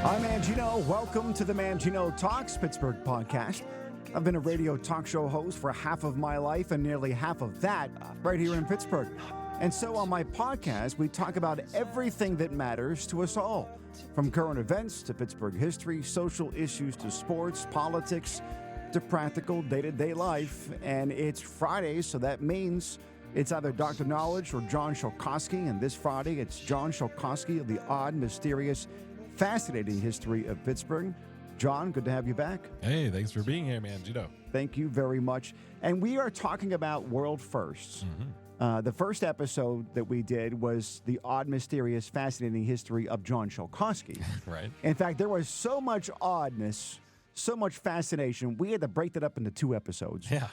I'm Mangino. Welcome to the Mangino Talks, Pittsburgh podcast. I've been a radio talk show host for half of my life and nearly half of that right here in Pittsburgh. And so on my podcast, we talk about everything that matters to us all, from current events to Pittsburgh history, social issues to sports, politics, to practical day-to-day life. And it's Friday, so that means it's either Dr. Knowledge or John Sholkowski. And this Friday, it's John Sholkowski of the odd, mysterious, fascinating history of Pittsburgh. John, good to have you back. Hey, thanks for being here, Mangino. Thank you very much. And we are talking about world firsts. The first episode that we did was the odd, mysterious, fascinating history of John Sholkowski. Right. In fact, there was so much oddness, so much fascination, we had to break that up into 2 episodes. Yeah.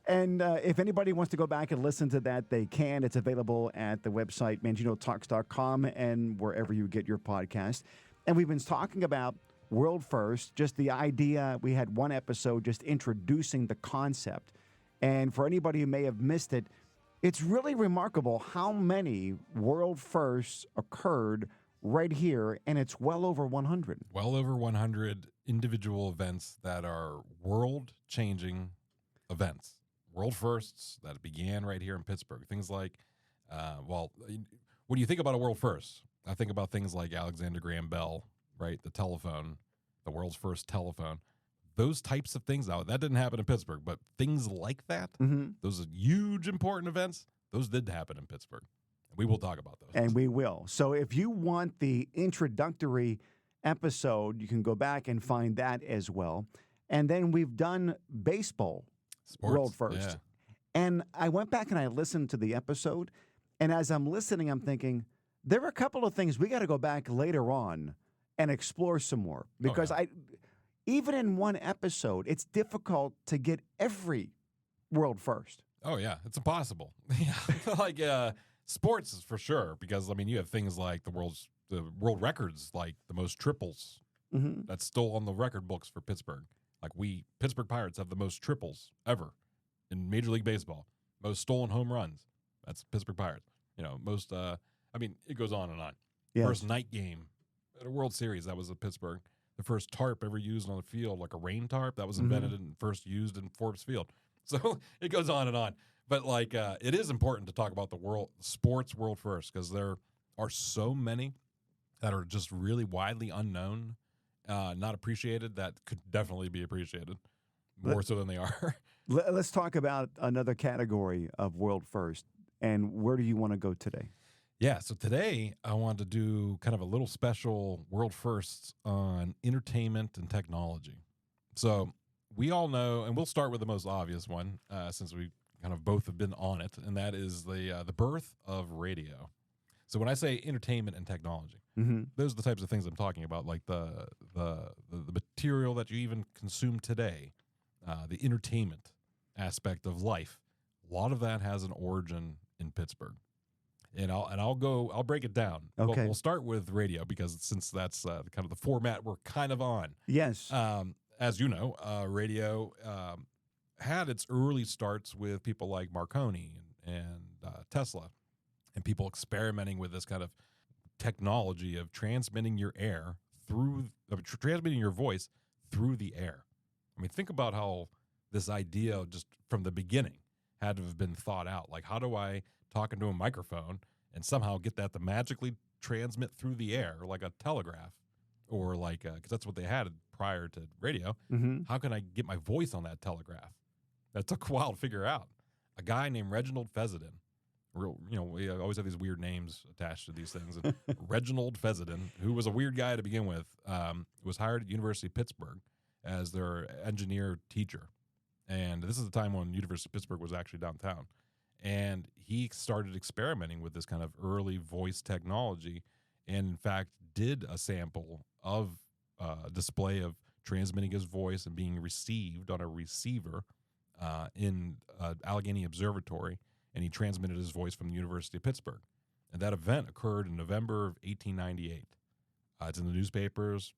And if anybody wants to go back and listen to that, they can. It's available at the website, manginotalks.com, and wherever you get your podcast. And we've been talking about world first, just the idea. We had one episode just introducing the concept. And for anybody who may have missed it, it's really remarkable how many world firsts occurred right here, and it's well over 100. Well over 100 individual events that are world-changing events. World firsts that began right here in Pittsburgh. Things like, when you think about a world first, I think about things like Alexander Graham Bell, right? The telephone, the world's first telephone. Those types of things. Now, that didn't happen in Pittsburgh, but things like that, those are huge, important events, those did happen in Pittsburgh. We will talk about those. And we will. So if you want the introductory episode, you can go back and find that as well. And then we've done baseball, Sports, world first. Yeah. And I went back and I listened to the episode. And as I'm listening, I'm thinking, there are a couple of things we got to go back later on and explore some more. Because even in one episode, it's difficult to get every world first. Oh, yeah. It's impossible. Yeah. Sports is for sure, because, I mean, you have things like the world records, like the most triples. That's still on the record books for Pittsburgh. Like Pittsburgh Pirates have the most triples ever in Major League Baseball. Most stolen home runs. That's Pittsburgh Pirates. Most, it goes on and on. Yes. First night game at a World Series, that was at Pittsburgh. The first tarp ever used on the field, like a rain tarp, that was invented and first used in Forbes Field. So it goes on and on. But it is important to talk about the sports world first, because there are so many that are just really widely unknown, not appreciated, that could definitely be appreciated more so than they are. Let's talk about another category of world first. And where do you want to go today? Yeah, so today I want to do kind of a little special world firsts on entertainment and technology. So we all know, and we'll start with the most obvious one, since we kind of both have been on it, and that is the birth of radio. So when I say entertainment and technology, those are the types of things I'm talking about, like the material that you even consume today, the entertainment aspect of life. A lot of that has an origin in Pittsburgh, and I'll break it down. Okay, we'll start with radio, because since that's kind of the format we're kind of on. Yes. As you know, radio had its early starts with people like Marconi and Tesla, and people experimenting with this kind of technology of transmitting your voice through the air. I mean, think about how this idea just from the beginning had to have been thought out. Like, how do I talk into a microphone and somehow get that to magically transmit through the air like a telegraph, or because that's what they had prior to radio. How can I get my voice on that telegraph? That took a while to figure out. A guy named Reginald Fessenden. We always have these weird names attached to these things. And Reginald Fessenden, who was a weird guy to begin with, was hired at University of Pittsburgh as their engineer teacher. And this is the time when University of Pittsburgh was actually downtown. And he started experimenting with this kind of early voice technology, and in fact did a sample of display of transmitting his voice and being received on a receiver in Allegheny Observatory, and he transmitted his voice from the University of Pittsburgh. And that event occurred in November of 1898. It's in the newspapers.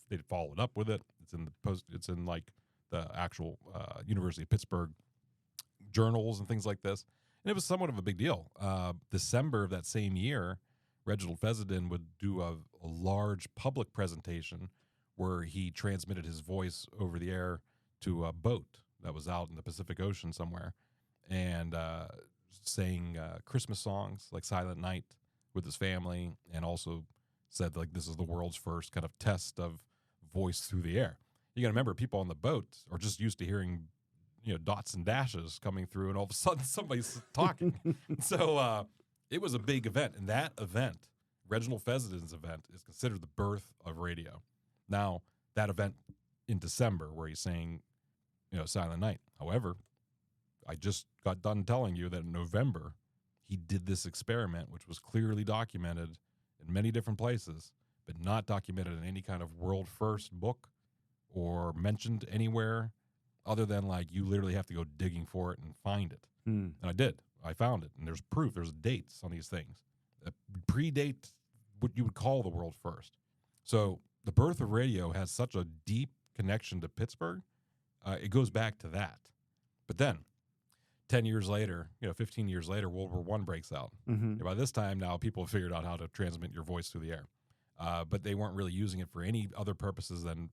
They followed up with it. It's in the post. It's in like the actual University of Pittsburgh journals and things like this. And it was somewhat of a big deal. December of that same year, Reginald Fessenden would do a large public presentation where he transmitted his voice over the air to a boat that was out in the Pacific Ocean somewhere, and sang Christmas songs like Silent Night with his family, and also said like this is the world's first kind of test of voice through the air. You got to remember, people on the boat are just used to hearing, dots and dashes coming through, and all of a sudden somebody's talking. So it was a big event, and that event, Reginald Fessenden's event, is considered the birth of radio. Now, that event in December where he's saying, Silent Night. However, I just got done telling you that in November, he did this experiment, which was clearly documented in many different places, but not documented in any kind of world first book or mentioned anywhere other than like you literally have to go digging for it and find it. And I did. I found it. And there's proof. There's dates on these things that predate what you would call the world first. So the birth of radio has such a deep connection to Pittsburgh. It goes back to that. But then 10 years later, 15 years later, World War I breaks out. And by this time now, people have figured out how to transmit your voice through the air. But they weren't really using it for any other purposes than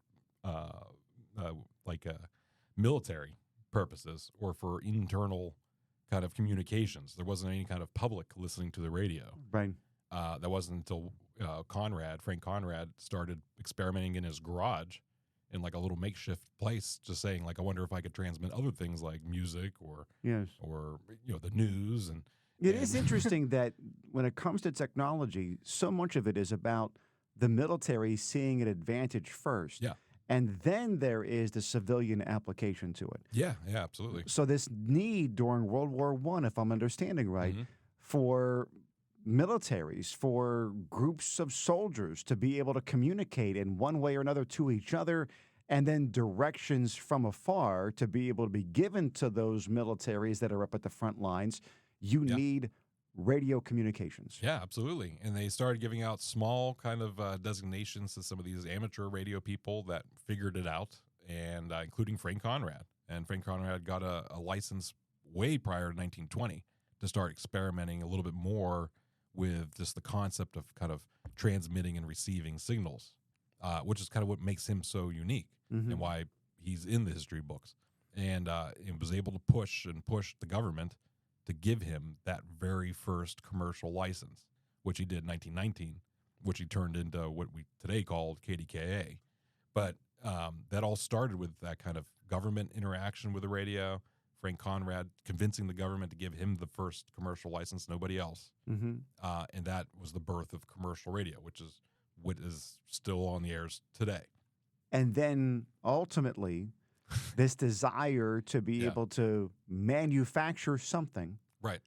military purposes or for internal kind of communications. There wasn't any kind of public listening to the radio. Right. That wasn't until Frank Conrad started experimenting in his garage in like a little makeshift place, just saying like, I wonder if I could transmit other things like music or the news. And it is interesting that when it comes to technology, so much of it is about the military seeing an advantage first. Yeah. And then there is the civilian application to it. Yeah, absolutely. So this need during World War I, if I'm understanding right, for militaries, for groups of soldiers to be able to communicate in one way or another to each other, and then directions from afar to be able to be given to those militaries that are up at the front lines, you need radio communications. Yeah, absolutely. And they started giving out small kind of designations to some of these amateur radio people that figured it out, and including Frank Conrad. And Frank Conrad got a license way prior to 1920 to start experimenting a little bit more with just the concept of kind of transmitting and receiving signals, which is kind of what makes him so unique and why he's in the history books. And it was able to push the government to give him that very first commercial license, which he did in 1919, which he turned into what we today called KDKA. But that all started with that kind of government interaction with the radio, Frank Conrad convincing the government to give him the first commercial license, nobody else. And that was the birth of commercial radio, which is what is still on the airs today. And then ultimately, this desire to be able to manufacture something, right?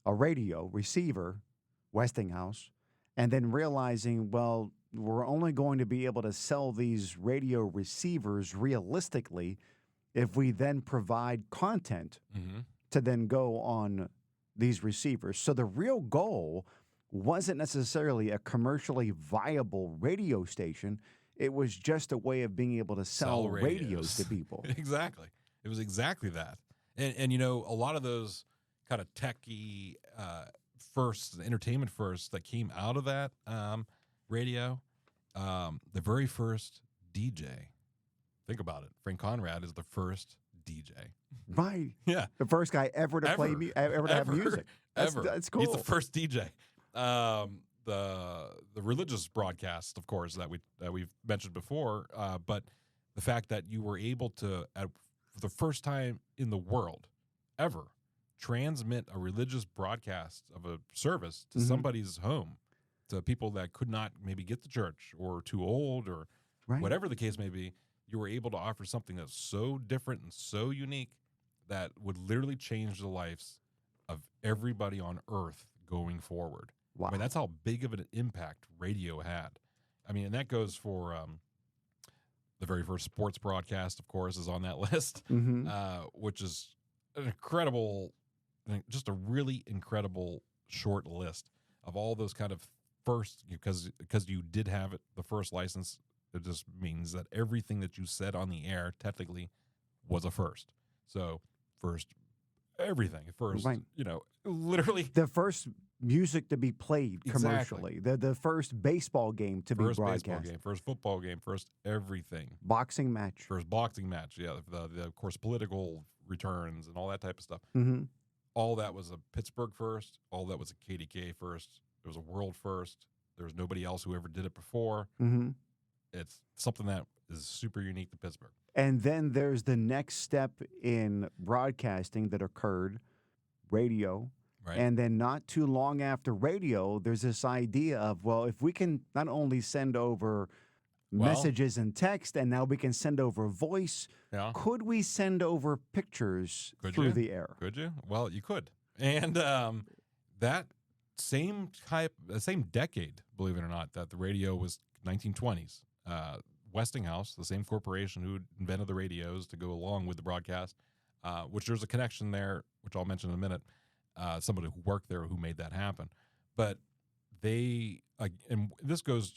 A radio, receiver, Westinghouse, and then realizing, well, we're only going to be able to sell these radio receivers realistically if we then provide content to then go on these receivers. So the real goal wasn't necessarily a commercially viable radio station. It was just a way of being able to sell radios to people. Exactly. It was exactly that. And a lot of those kind of techie firsts, entertainment firsts that came out of that radio, the very first DJ, think about it. Frank Conrad is the first DJ. Right. Yeah. The first guy ever to play ever to have music. That's cool. He's the first DJ. The religious broadcast, of course, that we've mentioned before, but the fact that you were able to, for the first time in the world ever, transmit a religious broadcast of a service to somebody's home, to people that could not maybe get to church or too old or whatever the case may be, you were able to offer something that's so different and so unique that would literally change the lives of everybody on earth going forward. Wow. I mean, that's how big of an impact radio had. I mean, and that goes for the very first sports broadcast, of course, is on that list, which is an incredible, just a really incredible short list of all those kind of first, because you did have the first license. It just means that everything that you said on the air technically was a first. So first everything. First, Right. literally The first music to be played Exactly. commercially, the first baseball game to be first broadcast, baseball game, first football game, first everything. boxing match. First boxing match, yeah. The of course political returns and all that type of stuff. Mm-hmm. All that was a Pittsburgh first. All that was a KDKA first. It was a world first. There was nobody else who ever did it before. Mm-hmm. It's something that is super unique to Pittsburgh. And then there's the next step in broadcasting that occurred, radio. Right. And then not too long after radio, there's this idea of, well, if we can not only send over messages and text, and now we can send over voice, Yeah. could we send over pictures Could through you? the air? Could you? Well, you could. And that same decade, believe it or not, that the radio was 1920s. Westinghouse, the same corporation who invented the radios to go along with the broadcast, which there's a connection there, which I'll mention in a minute. Somebody who worked there who made that happen. But they, and this goes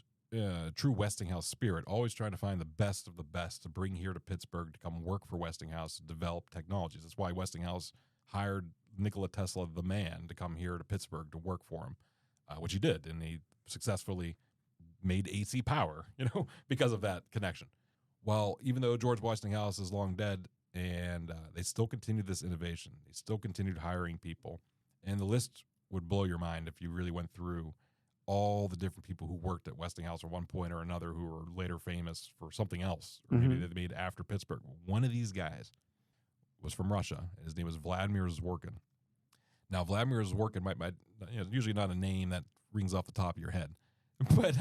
true Westinghouse spirit, always trying to find the best of the best to bring here to Pittsburgh to come work for Westinghouse to develop technologies. That's why Westinghouse hired Nikola Tesla, the man, to come here to Pittsburgh to work for him, which he did. And he successfully made AC power, because of that connection. Well, even though George Westinghouse is long dead, and they still continued this innovation. They still continued hiring people. And the list would blow your mind if you really went through all the different people who worked at Westinghouse at one point or another who were later famous for something else, or maybe they made after Pittsburgh. One of these guys was from Russia. His name was Vladimir Zworykin. Now, Vladimir Zworykin might usually not a name that rings off the top of your head, but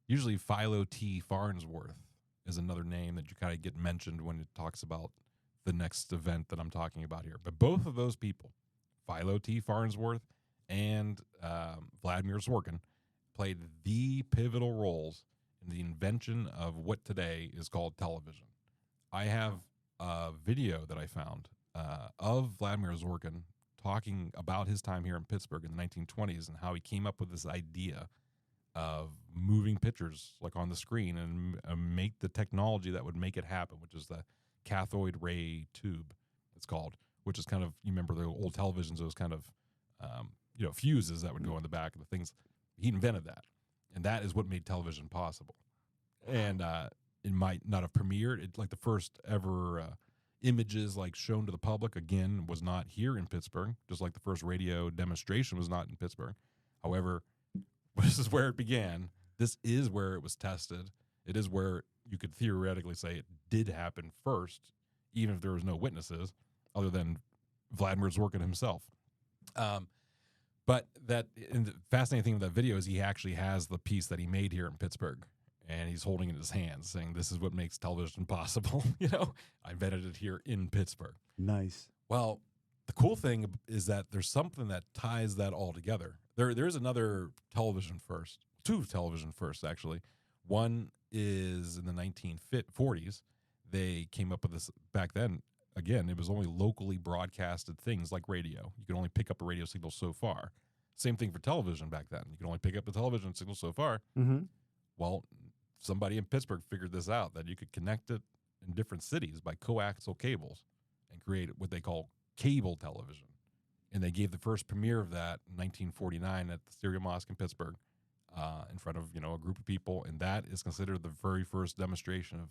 usually Philo T. Farnsworth is another name that you kind of get mentioned when it talks about the next event that I'm talking about here. But both of those people, Philo T. Farnsworth and Vladimir Zworykin, played the pivotal roles in the invention of what today is called television. I have a video that I found of Vladimir Zworykin talking about his time here in Pittsburgh in the 1920s and how he came up with this idea of moving pictures like on the screen and make the technology that would make it happen, which is the cathode ray tube, it's called, which is kind of, you remember the old televisions, those kind of, fuses that would go in the back of the things. He invented that. And that is what made television possible. And it might not have premiered. It, like the first ever images like shown to the public, again, was not here in Pittsburgh, just like the first radio demonstration was not in Pittsburgh. However, this is where it began. This is where it was tested. It is where you could theoretically say it did happen first, even if there was no witnesses other than Vladimir Zworykin himself. But the fascinating thing with that video is he actually has the piece that he made here in Pittsburgh, and he's holding it in his hands, saying, "This is what makes television possible." I invented it here in Pittsburgh. Nice. Well, the cool thing is that there's something that ties that all together. There's another television first, two television firsts, actually. One is in the 1940s. They came up with this back then. Again, it was only locally broadcasted things like radio. You could only pick up a radio signal so far. Same thing for television back then. You could only pick up a television signal so far. Mm-hmm. Well, somebody in Pittsburgh figured this out, that you could connect it in different cities by coaxial cables and create what they call cable television. And they gave the first premiere of that in 1949 at the Syria Mosque in Pittsburgh, in front of a group of people. And that is considered the very first demonstration of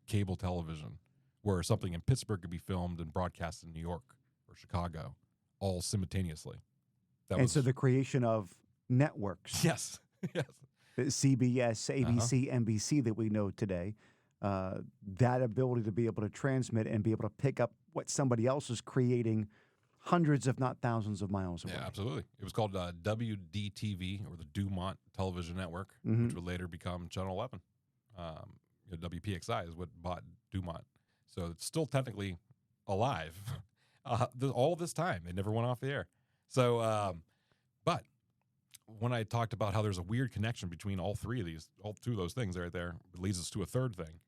cable television, where something in Pittsburgh could be filmed and broadcast in New York or Chicago, all simultaneously. So the creation of networks. Yes. Yes. CBS, ABC, NBC that we know today, that ability to be able to transmit and be able to pick up what somebody else is creating hundreds, if not thousands of miles away. Yeah, absolutely. It was called WDTV, or the Dumont Television Network, which would later become Channel 11. WPXI is what bought Dumont. So it's still technically alive all this time. It never went off the air. So, but when I talked about how there's a weird connection between all two of those things right there, it leads us to a third thing,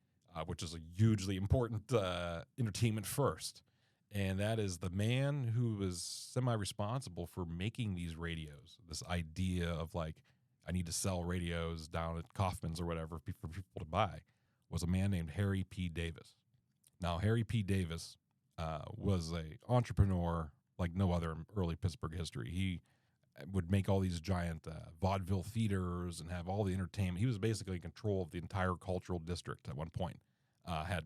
which is a hugely important entertainment first. And that is the man who was semi-responsible for making these radios. This idea of like, I need to sell radios down at Kaufman's or whatever for people to buy, was a man named Harry P. Davis. Now, Harry P. Davis was an entrepreneur like no other in early Pittsburgh history. He would make all these giant vaudeville theaters and have all the entertainment. He was basically in control of the entire cultural district at one point. Had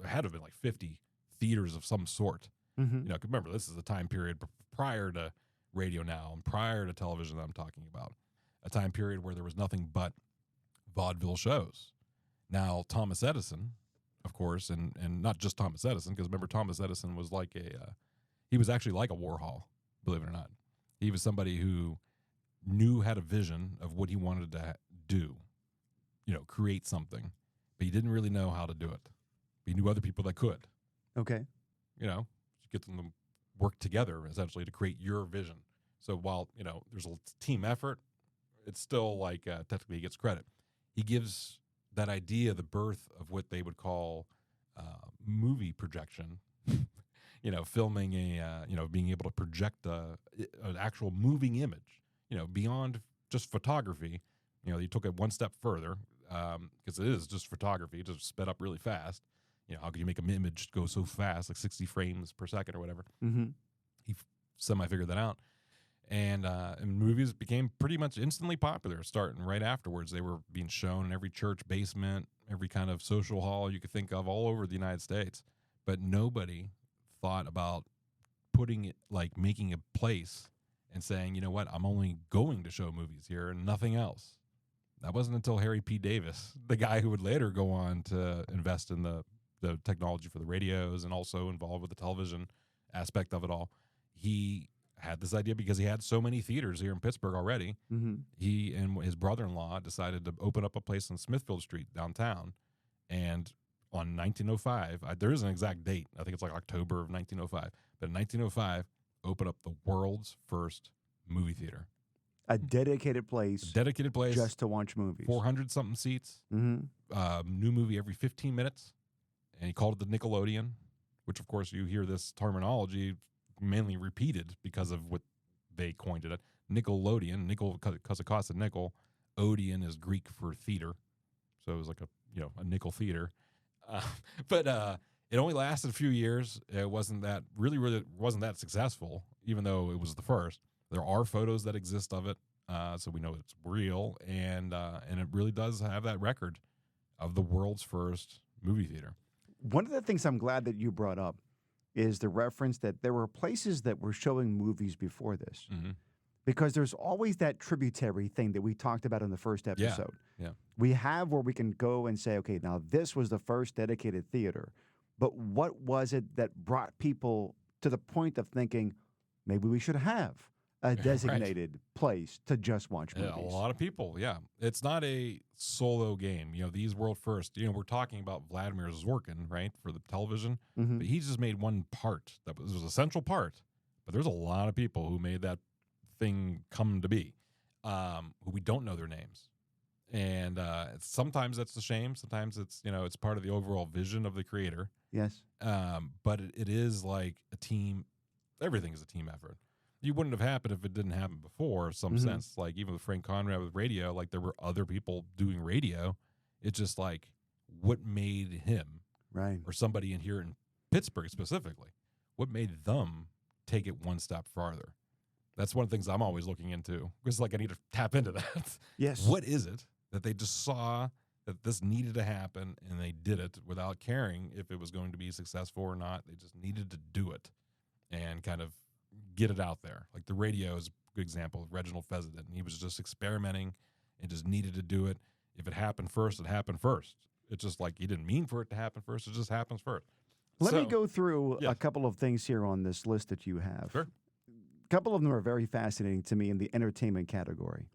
to have been like 50 theaters of some sort. Mm-hmm. You know, remember, this is a time period prior to radio now and prior to television that I'm talking about. A time period where there was nothing but vaudeville shows. Now, Thomas Edison, of course, and not just Thomas Edison, because remember, Thomas Edison was like he was actually like a Warhol, believe it or not. He was somebody who had a vision of what he wanted to do, you know, create something, but he didn't really know how to do it. But he knew other people that could. Okay. You know, get them to work together, essentially, to create your vision. So while, you know, there's a team effort, it's still like technically he gets credit. He gives that idea the birth of what they would call movie projection. You know, filming being able to project an actual moving image, you know, beyond just photography. You know, you took it one step further because it is just photography, just sped up really fast. You know, how could you make an image go so fast, like 60 frames per second or whatever? Mm-hmm. He semi-figured that out. And movies became pretty much instantly popular, starting right afterwards. They were being shown in every church basement, every kind of social hall you could think of all over the United States. But nobody thought about putting it, like making a place and saying, you know what, I'm only going to show movies here and nothing else. That wasn't until Harry P. Davis, the guy who would later go on to invest in the technology for the radios and also involved with the television aspect of it all. He had this idea because he had so many theaters here in Pittsburgh already. Mm-hmm. He and his brother-in-law decided to open up a place on Smithfield Street downtown. And on 1905, there is an exact date. I think it's like October of 1905. But in 1905, opened up the world's first movie theater. A dedicated place. Just to watch movies. 400-something seats. Mm-hmm. New movie every 15 minutes. And he called it the Nickelodeon, which, of course, you hear this terminology mainly repeated because of what they coined it at. Nickelodeon, nickel because it cost a nickel. Odeon is Greek for theater. So it was like a nickel theater. But it only lasted a few years. It wasn't that really wasn't that successful, even though it was the first. There are photos that exist of it, so we know it's real, and it really does have that record of the world's first movie theater. One of the things I'm glad that you brought up is the reference that there were places that were showing movies before this. Mm-hmm. Because there's always that tributary thing that we talked about in the first episode. Yeah. We have where we can go and say, okay, now this was the first dedicated theater. But what was it that brought people to the point of thinking, maybe we should have a designated place to just watch movies? Yeah, a lot of people, yeah. It's not a solo game. You know, these world first, we're talking about Vladimir Zorkin, right, for the television. Mm-hmm. But he just made one part. That was a central part. But there's a lot of people who made that thing come to be, who we don't know their names. And sometimes that's a shame. Sometimes it's, it's part of the overall vision of the creator. Yes. But it is like a team. Everything is a team effort. You wouldn't have happened if it didn't happen before, in some sense. Like even with Frank Conrad with radio, like there were other people doing radio. It's just like what made him, right, or somebody in here in Pittsburgh specifically, what made them take it one step farther. That's one of the things I'm always looking into, because like I need to tap into that. Yes. What is it that they just saw that this needed to happen and they did it without caring if it was going to be successful or not? They just needed to do it and kind of get it out there. Like the radio is a good example of Reginald Fessenden. He was just experimenting and just needed to do it. If it happened first, it happened first. It's just like he didn't mean for it to happen first. It just happens first. Let me go through a couple of things here on this list that you have. Sure. A couple of them are very fascinating to me in the entertainment category.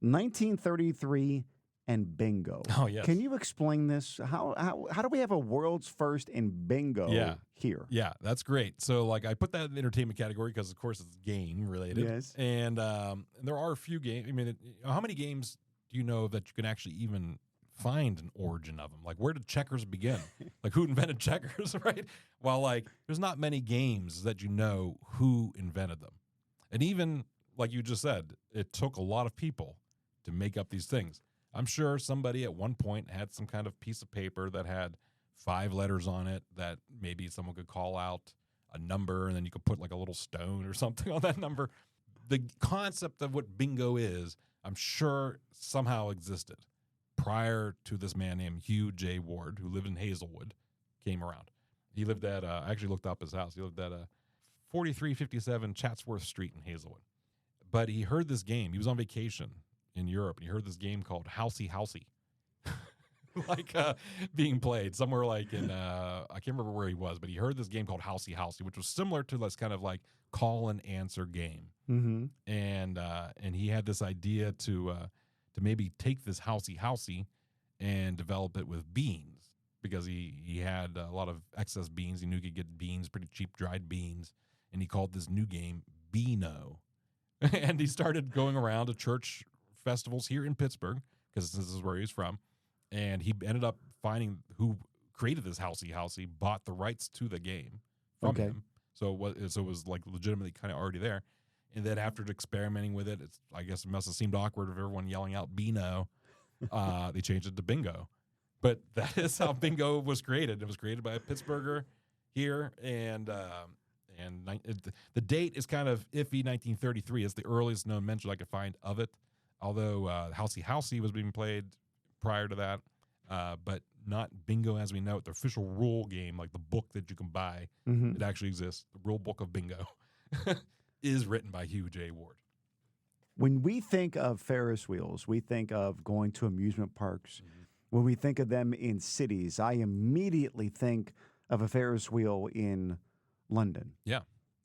1933 and bingo. Oh, yes. Can you explain this? How do we have a world's first in bingo here? Yeah, that's great. So, like, I put that in the entertainment category because, of course, it's game related. Yes. And there are a few games. I mean, how many games do you know that you can actually even find an origin of them? Like, where did checkers begin? Like, who invented checkers, right? Well, like, there's not many games that you know who invented them. And even, like you just said, it took a lot of people to make up these things. I'm sure somebody at one point had some kind of piece of paper that had 5 letters on it that maybe someone could call out a number, and then you could put like a little stone or something on that number. The concept of what bingo is, I'm sure somehow existed prior to this man named Hugh J. Ward, who lived in Hazelwood, came around. He lived at, I actually looked up his house. He lived at 4357 Chatsworth Street in Hazelwood. But he heard this game. He was on vacation in Europe, and he heard this game called Housey Housey. Like being played somewhere like in, I can't remember where he was, but he heard this game called Housey Housey, which was similar to this kind of like call and answer game. Mm-hmm. And he had this idea to maybe take this Housey Housey and develop it with beans, because he had a lot of excess beans. He knew he could get beans, pretty cheap dried beans, and he called this new game Beano. And he started going around to church festivals here in Pittsburgh, because this is where he's from. And he ended up finding who created this Housey Housey, bought the rights to the game from him. So it was like legitimately kind of already there. And then after experimenting with it, I guess it must have seemed awkward of everyone yelling out Beano. They changed it to Bingo. But that is how Bingo was created. It was created by a Pittsburgher here, and the date is kind of iffy. 1933 is the earliest known mention I could find of it. Although Housey Housey was being played prior to that, but not Bingo as we know it. The official rule game, like the book that you can buy, it actually exists. The rule book of Bingo is written by Hugh J. Ward. When we think of Ferris wheels, we think of going to amusement parks. When we think of them in cities, I immediately think of a Ferris wheel in London. Yeah.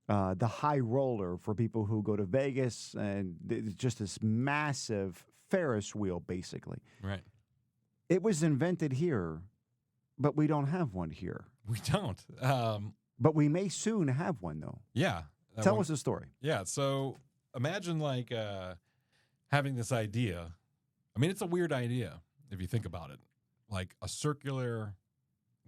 The high roller for people who go to Vegas, and it's just this massive Ferris wheel, basically. Right. It was invented here, but we don't have one here. We don't. But we may soon have one, though. Yeah. Tell us the story. Yeah. So imagine like having this idea. I mean, it's a weird idea if you think about it. Like a circular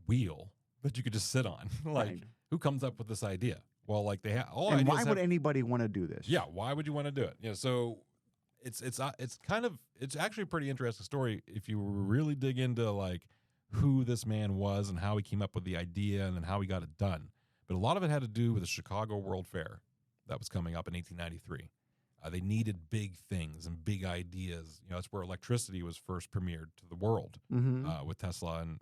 wheel that you could just sit on. Like, Right. Who comes up with this idea? Well, like they have. And why would anybody want to do this? Yeah. Why would you want to do it? So it's actually a pretty interesting story if you really dig into like who this man was and how he came up with the idea and then how he got it done. But a lot of it had to do with the Chicago World Fair that was coming up in 1893. They needed big things and big ideas. That's where electricity was first premiered to the world with Tesla and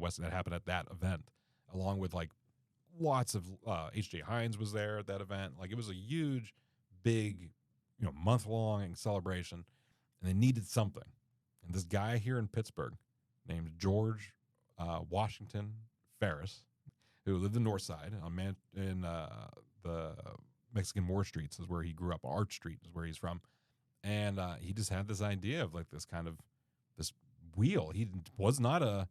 Weston. That happened at that event, along with like lots of H.J. Heinz was there at that event. Like it was a huge, big, month-long celebration, and they needed something. And this guy here in Pittsburgh named George Washington Ferris, who lived in the North Side in the Mexican War Streets is where he grew up. Arch Street is where he's from. And he just had this idea of like this kind of this wheel. He was not a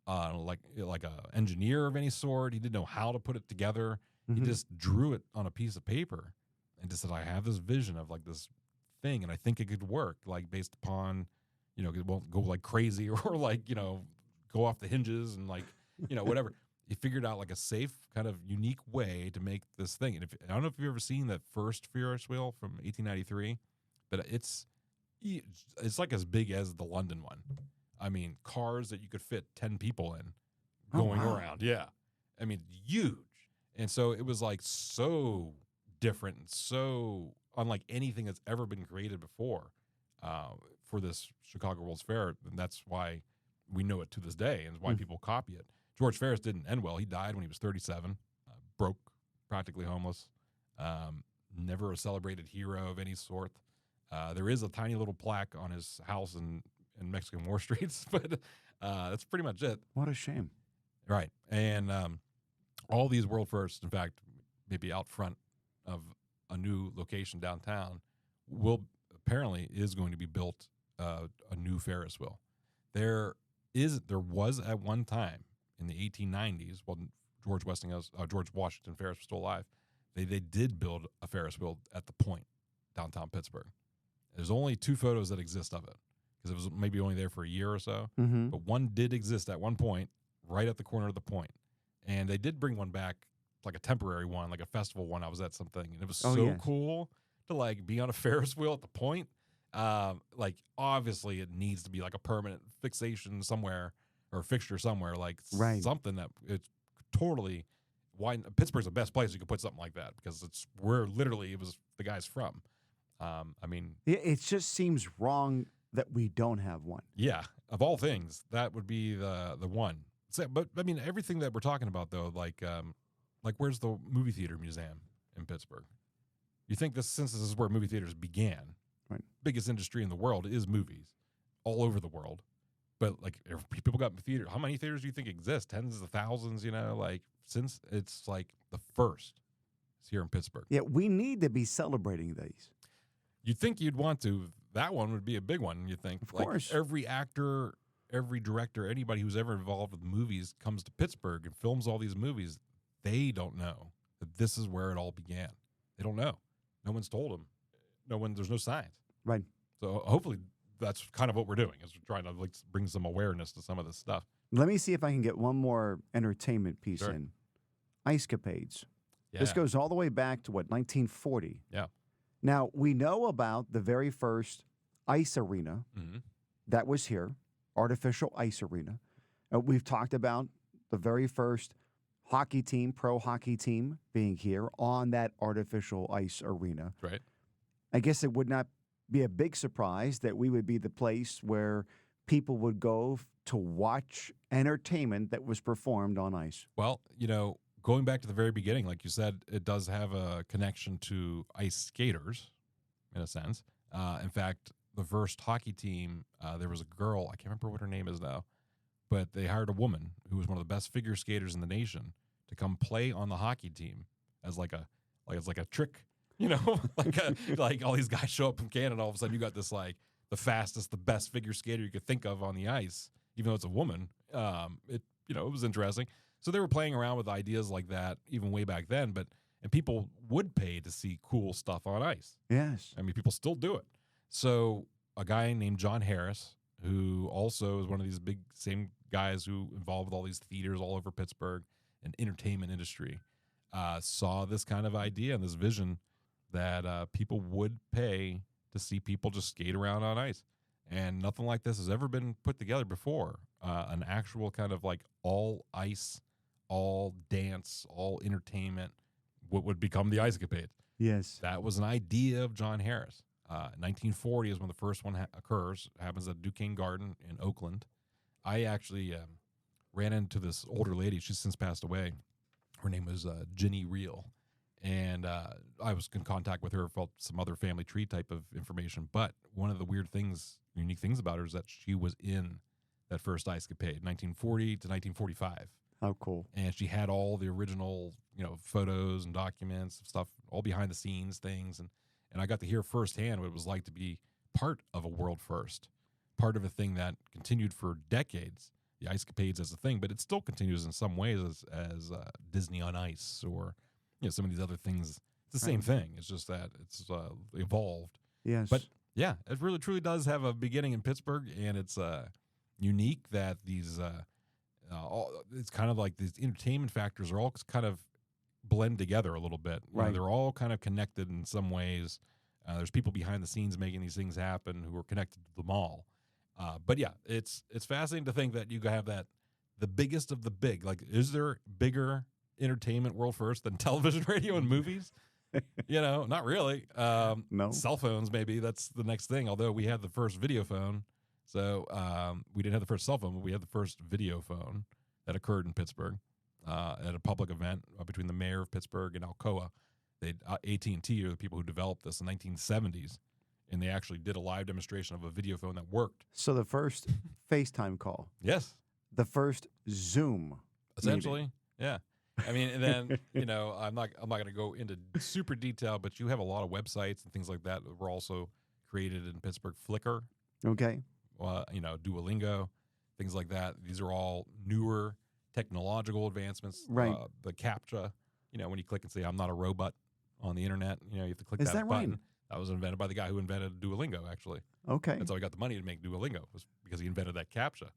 like a engineer of any sort. He didn't know how to put it together. He just drew it on a piece of paper and just said, I have this vision of like this thing, and I think it could work, like based upon, it won't go like crazy or like, go off the hinges and like, whatever. He figured out like a safe kind of unique way to make this thing. And I don't know if you've ever seen that first Ferris wheel from 1893, but it's like as big as the London one. I mean, cars that you could fit 10 people in going around. Yeah. I mean, huge. And so it was like so different and so unlike anything that's ever been created before for this Chicago World's Fair. And that's why we know it to this day and why people copy it. George Ferris didn't end well. He died when he was 37, broke, practically homeless, never a celebrated hero of any sort. There is a tiny little plaque on his house in Mexican War Streets, but that's pretty much it. What a shame. Right. And all these world firsts, in fact, maybe out front of a new location downtown, apparently is going to be built a new Ferris wheel. There was at one time in the 1890s, when George Washington Ferris was still alive, they did build a Ferris wheel at the Point, downtown Pittsburgh. There's only 2 photos that exist of it because it was maybe only there for a year or so. But one did exist at one point, right at the corner of the Point, and they did bring one back, like a temporary one, like a festival one. I was at something, and it was cool to like be on a Ferris wheel at the Point. Like obviously it needs to be like a permanent fixation somewhere or fixture somewhere, like something that it's totally why Pittsburgh's the best place you could put something like that because it's where literally it was the guy's from. I mean, it just seems wrong that we don't have one. Yeah, of all things, that would be the one. So, but I mean, everything that we're talking about though, like where's the movie theater museum in Pittsburgh? You think since this is where movie theaters began, right? Biggest industry in the world is movies, all over the world. But like, if people got theater, how many theaters do you think exist? Tens of thousands, like since it's like the first here in Pittsburgh. Yeah, we need to be celebrating these. You'd think you'd want to. That one would be a big one, you think. Of course. Every actor, every director, anybody who's ever involved with movies comes to Pittsburgh and films all these movies. They don't know that this is where it all began. They don't know. No one's told them. There's no signs. Right. So hopefully that's kind of what we're doing, is we're trying to bring some awareness to some of this stuff. Let me see if I can get one more entertainment piece Sure. in. Ice Capades. Yeah. This goes all the way back to, 1940? Yeah. Now, we know about the very first ice arena Mm-hmm. that was here, artificial ice arena. We've talked about the very first hockey team, pro hockey team, being here on that artificial ice arena. Right. I guess it would not be a big surprise that we would be the place where people would go to watch entertainment that was performed on ice. Well, going back to the very beginning, like you said, it does have a connection to ice skaters, in a sense. In fact, the first hockey team, there was a girl, I can't remember what her name is now, but they hired a woman who was one of the best figure skaters in the nation to come play on the hockey team as it's like a trick, like all these guys show up from Canada, all of a sudden you got this the fastest, the best figure skater you could think of on the ice, even though it's a woman. It was interesting. So they were playing around with ideas like that even way back then, and people would pay to see cool stuff on ice. Yes. I mean, people still do it. So a guy named John Harris, who also is one of these big same guys who involved with all these theaters all over Pittsburgh and entertainment industry, saw this kind of idea and this vision that people would pay to see people just skate around on ice. And nothing like this has ever been put together before. An actual kind of all ice, all dance, all entertainment, what would become the Ice Capades. Yes. That was an idea of John Harris. 1940 is when the first one occurs. It happens at Duquesne Garden in Oakland. I actually ran into this older lady. She's since passed away. Her name was Ginny Reel. And I was in contact with her for some other family tree type of information. But one of the unique things about her is that she was in that first Ice Capade, 1940 to 1945. How cool. And she had all the original, photos and documents, stuff, all behind the scenes things. And I got to hear firsthand what it was like to be part of a world first, part of a thing that continued for decades, the Ice Capades as a thing, but it still continues in some ways as Disney on Ice or some of these other things. It's the same thing. It's just that it's evolved. Yes. But yeah, it really truly does have a beginning in Pittsburgh, and it's unique that these it's kind of like these entertainment factors are all kind of blend together a little bit. Right. They're all kind of connected in some ways. There's people behind the scenes making these things happen who are connected to them all. But yeah, it's fascinating to think that you have the biggest of the big. Like, is there bigger entertainment world first than television, radio, and movies? Not really. No. Cell phones, maybe that's the next thing. Although we had the first video phone, so we didn't have the first cell phone, but we had the first video phone that occurred in Pittsburgh at a public event between the mayor of Pittsburgh and Alcoa. AT&T are the people who developed this in the 1970s, and they actually did a live demonstration of a video phone that worked. So the first FaceTime call. Yes. The first Zoom. Essentially, meeting. yeah. I mean, and then I'm not going to go into super detail, but you have a lot of websites and things like that were also created in Pittsburgh. Flickr, Okay. Duolingo, things like that. These are all newer technological advancements. Right. The CAPTCHA, when you click and say "I'm not a robot" on the internet, you have to click Is that that button. right? That was invented by the guy who invented Duolingo. Actually, Okay. that's how he got the money to make Duolingo, was because he invented that CAPTCHA.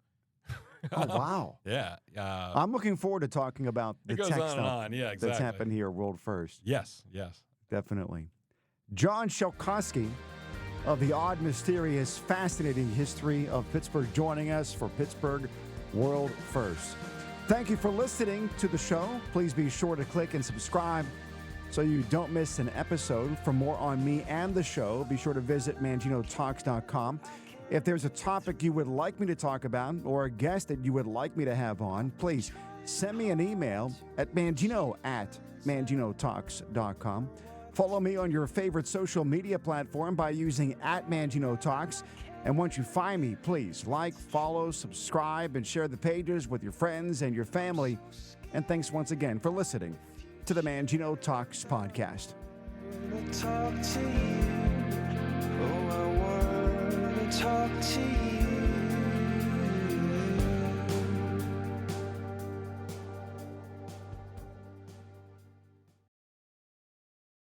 Oh, wow. Yeah. I'm looking forward to talking about the It goes tech on stuff and on. Yeah, exactly. that's happened here world first. Yes. Definitely. John Shelkowski of the odd, mysterious, fascinating history of Pittsburgh joining us for Pittsburgh World First. Thank you for listening to the show. Please be sure to click and subscribe so you don't miss an episode. For more on me and the show, be sure to visit ManginoTalks.com. If there's a topic you would like me to talk about or a guest that you would like me to have on, please send me an email at Mangino@ManginoTalks.com. Follow me on your favorite social media platform by using @ManginoTalks. And once you find me, please like, follow, subscribe, and share the pages with your friends and your family. And thanks once again for listening to the Mangino Talks podcast. Talk to you.